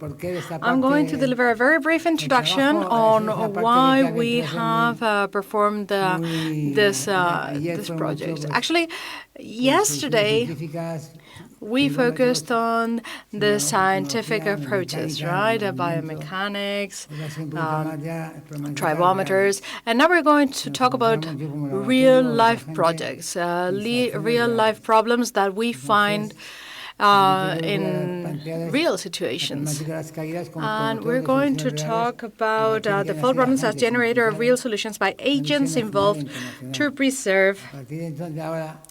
I'm going to deliver a very brief introduction on why we have performed this project. Actually, yesterday we focused on the scientific approaches, right? Biomechanics, tribometers, and now we're going to talk about real-life projects, real-life problems that we find in real situations. And we're going to talk about the fall problems as generator of real solutions by agents involved to preserve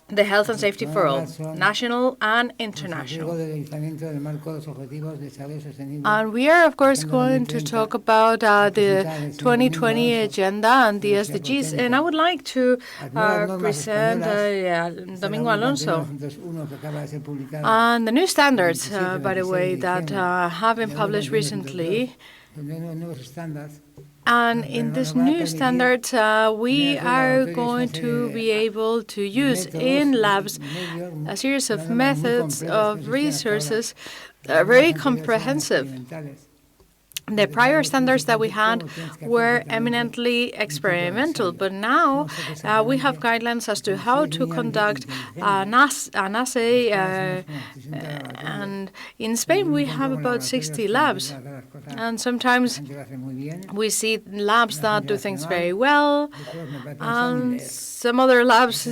the health and safety for all, national and international. And we are, of course, going to talk about the 2020 agenda and the SDGs. And I would like to present Domingo Alonso. And the new standards, by the way, that have been published recently. And in these new standards, we are going to be able to use in labs a series of methods of resources that are very comprehensive. The prior standards that we had were eminently experimental, but now we have guidelines as to how to conduct an assay, and in Spain we have about 60 labs, and sometimes we see labs that do things very well, and some other labs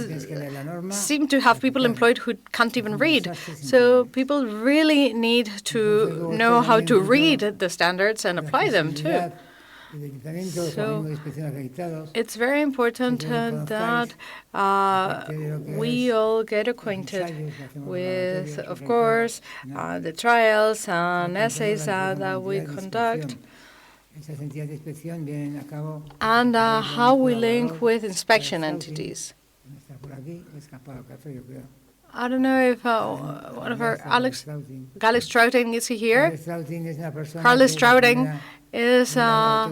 seem to have people employed who can't even read. So people really need to know how to read the standards and apply them too. So it's very important that we all get acquainted with, of course, the trials and essays that we conduct, and how we link with inspection entities. I don't know if one of our Galex Strouting is here. Carlos Strouting is a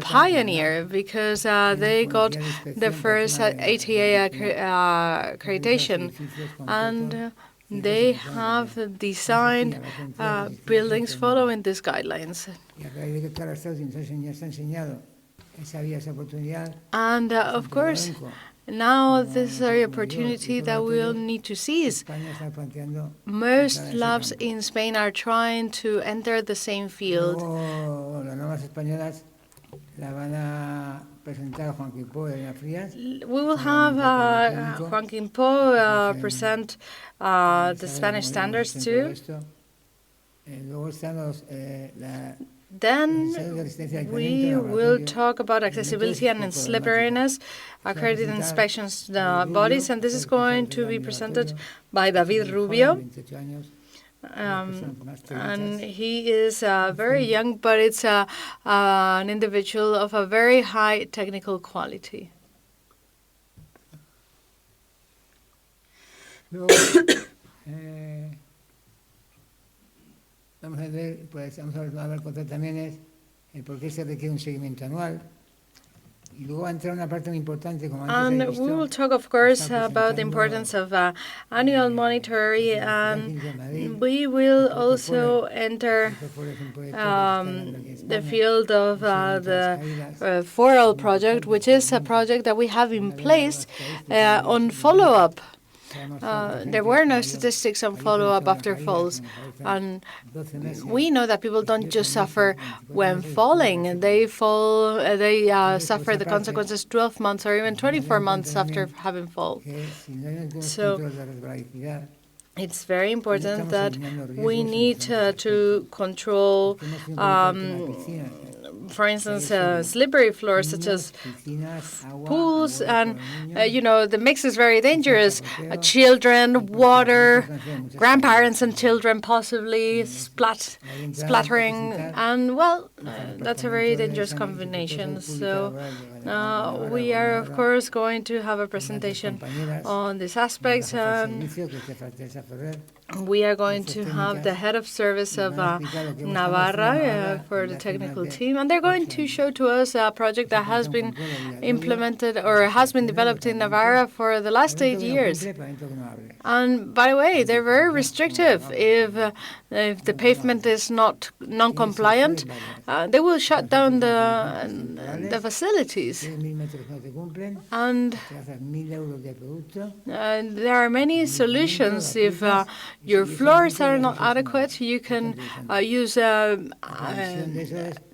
pioneer because they got the first ATA accreditation, and they have designed buildings following these guidelines. And of course, now this is an opportunity that we'll need to seize. Most labs in Spain are trying to enter the same field. We will have Juan Quimpo present the Spanish standards too. Then we will talk about accessibility and slipperiness, accredited inspections bodies, and this is going to be presented by David Rubio. And he is very young, but it's an individual of a very high technical quality. Vamos a ver también por qué se requiere un seguimiento anual. And we will talk, of course, about the importance of annual monitoring, and we will also enter the field of the FORAL project, which is a project that we have in place on follow-up. There were no statistics on follow-up after falls, and we know that people don't just suffer when falling. They suffer the consequences 12 months or even 24 months after having fallen. So it's very important that we need to control, for instance, slippery floors such as pools, and the mix is very dangerous. Children, water, grandparents and children possibly splattering, and well, that's a very dangerous combination. So we are, of course, going to have a presentation on these aspects, and We are going to have the head of service of Navarra for the technical team, and they're going to show to us a project that has been implemented or has been developed in Navarra for the last 8 years. And by the way, they're very restrictive. If the pavement is not non-compliant, they will shut down the facilities. And there are many solutions. If your floors are not adequate, you can use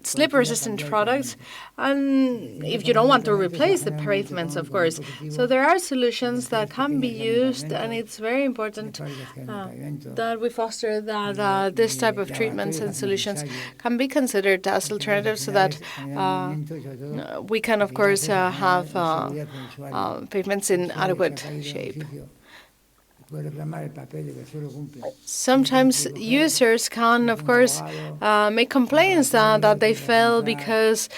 slip-resistant products, and if you don't want to replace the pavements, of course. So there are solutions that can be used, and it's very important that we foster that this type of treatments and solutions can be considered as alternatives so that we can, of course, have pavements in adequate shape. Sometimes users can, of course, make complaints that they fail because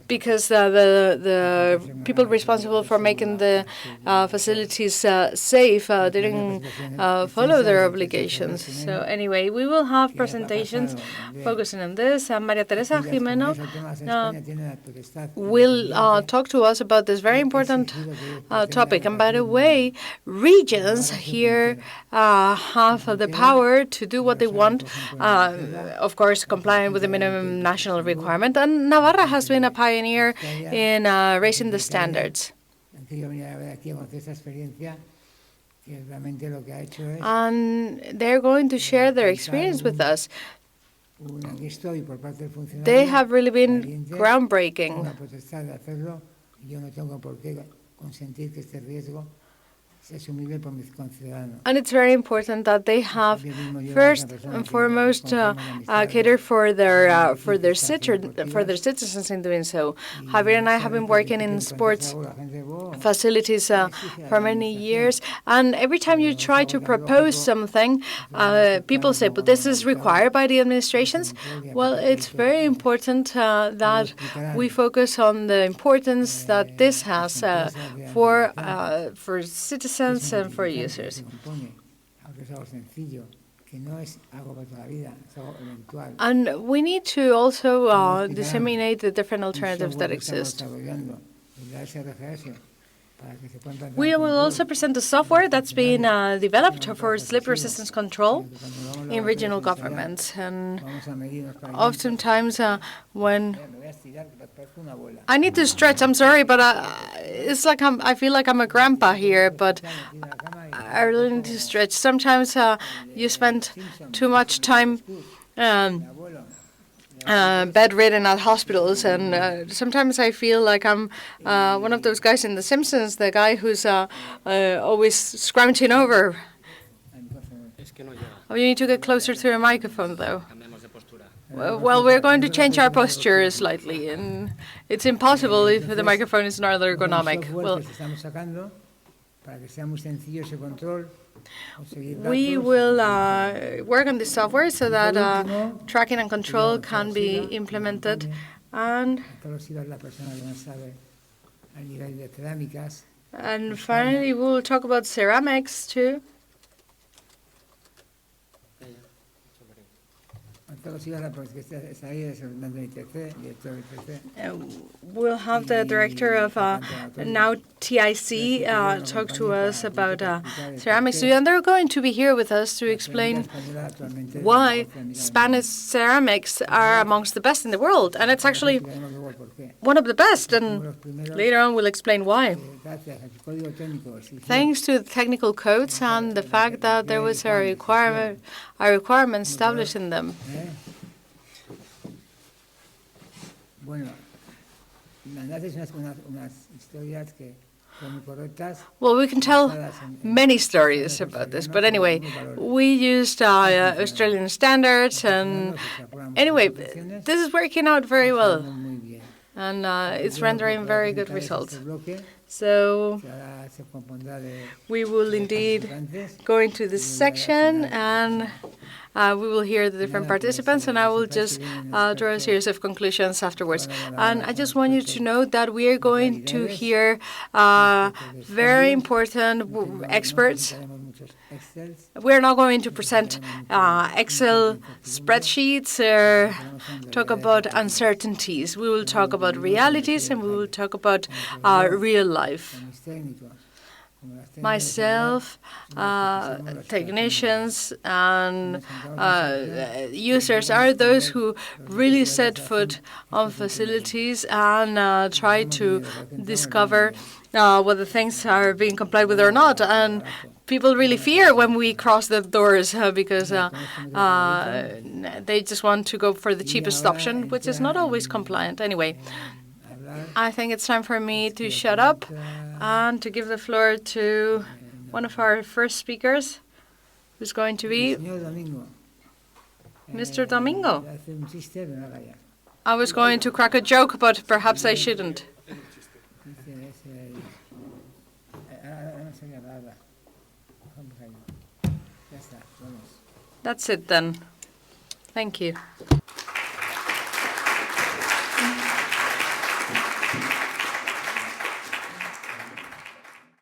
the people responsible for making the facilities safe didn't follow their obligations. So anyway, we will have presentations focusing on this. Maria Teresa Jimeno will talk to us about this very important topic. And by the way, regions here have the power to do what they want, of course, complying with the minimum national requirement. And Navarra has been a pioneer in raising the standards. And they're going to share their experience with us. They have really been groundbreaking. And it's very important that they have, first and foremost, cater for their citizens in doing so. Javier and I have been working in sports facilities for many years, and every time you try to propose something, people say, "But this is required by the administrations." Well, it's very important that we focus on the importance that this has for citizens and for users. And we need to also disseminate the different alternatives that exist. We will also present the software that's been developed for slip resistance control in regional governments. And oftentimes when I need to stretch, I'm sorry, but it's like I feel like I'm a grandpa here, but I really need to stretch. Sometimes you spend too much time bedridden at hospitals, and sometimes I feel like I'm one of those guys in The Simpsons, the guy who's always scrouching over. Oh, you need to get closer to your microphone, though. Well, we're going to change our posture slightly, and it's impossible if the microphone is not ergonomic. Well, we will work on this software so that tracking and control can be implemented, and finally we will talk about ceramics too. We'll have the director of now TIC talk to us about ceramics, and they're going to be here with us to explain why Spanish ceramics are amongst the best in the world, and it's actually one of the best, and later on we'll explain why. Thanks to the technical codes and the fact that there was a requirement established in them. Well, we can tell many stories about this, but anyway, we used Australian standards, and anyway, this is working out very well, and it's rendering very good results. So we will indeed go into this section, and We will hear the different participants, and I will just draw a series of conclusions afterwards. And I just want you to know that we are going to hear very important experts. We're not going to present Excel spreadsheets or talk about uncertainties. We will talk about realities, and we will talk about real life. Myself, technicians, and users are those who really set foot on facilities and try to discover whether things are being complied with or not. And people really fear when we cross the doors because they just want to go for the cheapest option, which is not always compliant. Anyway, I think it's time for me to shut up and to give the floor to one of our first speakers, who's going to be Mr. Domingo. I was going to crack a joke, but perhaps I shouldn't. That's it then. Thank you.